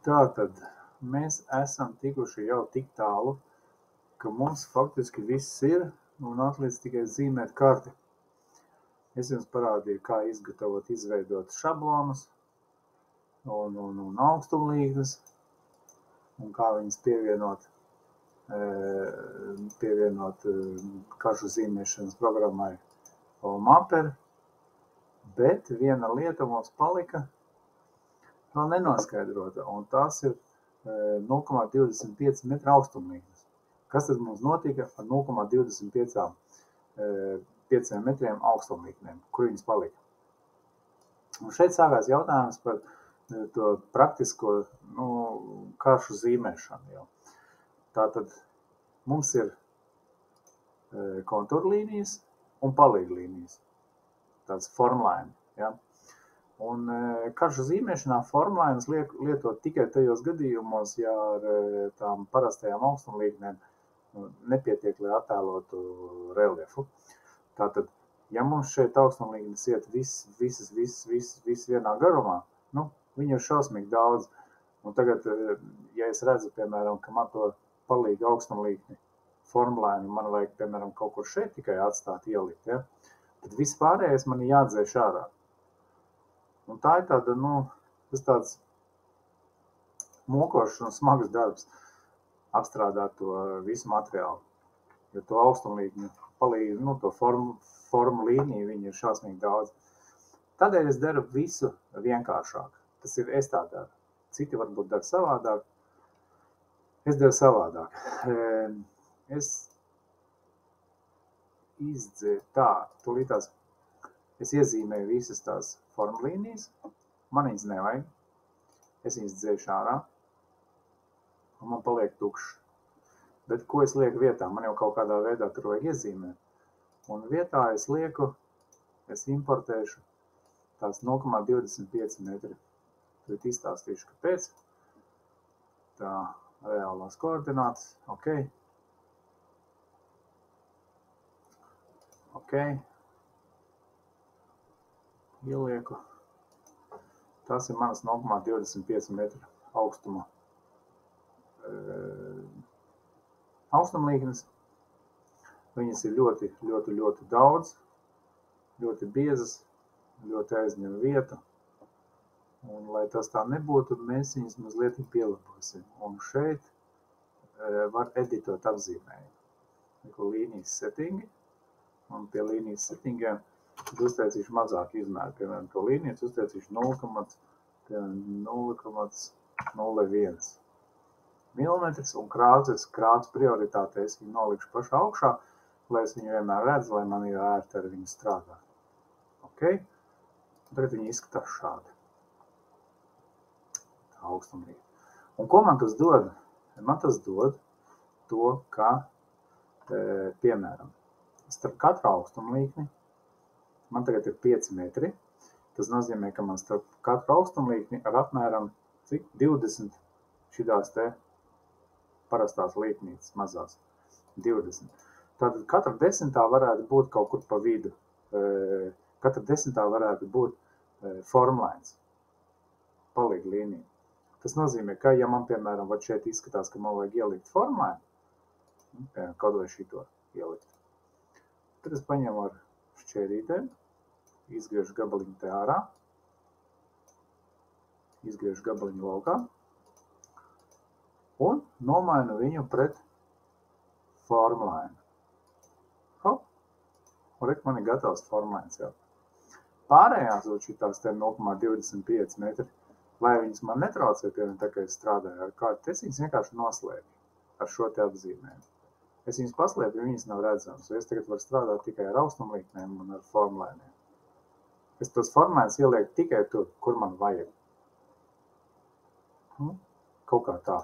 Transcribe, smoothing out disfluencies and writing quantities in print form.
Tātad mēs esam tikuši jau tik tālu, ka mums faktiski viss ir un atliec tikai zīmēt karti. Es jums parādīju, kā izgatavot, izveidot šablonus un augstumlīknes un kā viņas pievienot karšu zīmēšanas programmai Mapper, bet viena lieta mums palika vēl nenoskaidrota, un tās ir 0,25 metra augstumlīknes. Kas tad mums notika ar 0,25 metriem augstumlīknēm? Kur viņas palika? Un šeit sākās jautājums par to praktisko karšu zīmēšanu jau. Tātad mums ir kontūrlīnijas un palīglīnijas, tāds formlaini, ja? Un karšu zīmēšanā formlainas lietot tikai tajos gadījumos, ja ar tām parastajām augstumlīknēm nepietiek, lai attēlotu reliefu. Tātad, ja mums šeit augstumlīknes iet viss vienā garumā, viņi ir šausmīgi daudz. Un tagad, ja es redzu, piemēram, ka man to palīga augstumlīkni formlaini, man vajag, piemēram, kaut kur šeit tikai atstāt ielikt, ja? Tad viss pārējais man ir jāatdzēš ārā. Un tā ir tāda, tas tāds mokošs un smags darbs apstrādāt to visu materiālu. Jo to augstumlīkni palīdz, to formu līniju, viņi ir šausmīgi daudz. Tādēļ es daru visu vienkāršāk. Tas ir es tā daru. Citi varbūt dara savādāk. Es daru savādāk. Es iezīmēju visas tās formu līnijas, man viņas nevajag, es viņas dzēšu ārā, un man paliek tukšs. Bet ko es lieku vietā? Man jau kaut kādā veidā tur vajag iezīmēt. Un vietā es importēšu tās 0,25 metri. Tad izstāstīšu, kāpēc. Tā, reālās koordinātas, ok. Ielieku. Tas ir manas 0,25 metru augstuma augstumlīknes. Viņas ir ļoti, ļoti, ļoti daudz, ļoti biezas, ļoti aizņem vietu. Un, lai tas tā nebūtu, mēs viņas mazliet pielabosim. Un šeit var editot apzīmējumu. Līnijas settingi. Un pie līnijas settingiem es uztaisīšu mazāk izmēru. Piemēram, to līniju es uztaisīšu 0,01 milimetrs un krāts prioritāte es viņu nolikšu pašā augšā, lai es viņu vienmēr redzu, lai man ir ērti ar viņu strādāt. Ok? Tagad viņi izskatās šādi. Tā augstumlīkne. Un ko man tas dod? Man tas dod to, ka, piemēram, starp katru augstumlīkni man tagad ir 5 metri. Tas nozīmē, ka man starp katru augstumlīkni ar apmēram 20 šitās te parastās līknītes mazās. 20. Tātad katra desmitā varētu būt kaut kur pa vidu. Katra desmitā varētu būt formlains, palīga līnija. Tas nozīmē, ka, ja man, piemēram, šeit izskatās, ka man vajag ielikt formlaini, piemēram, kaut vai šito ielikt, tad es paņemu ar šķērītēm, izgriežu gabaliņu te ārā, izgriežu gabaliņu laukā un nomainu viņu pret formlaini. Hop! Un rek, man ir gatavs formlains jau. Pārējās šitās te 0,25 metri, lai viņas man netraucē, piemēram, tā kā es strādāju ar kārtu, es viņas vienkārši noslēpju ar šo te apzīmējumu. Es viņas paslēpju, viņas nav redzamas, jo es tagad varu strādāt tikai ar augstumlīknēm un ar formlainiem. Es tos formlainus ielieku tikai tur, kur man vajag. Kaut kā tā.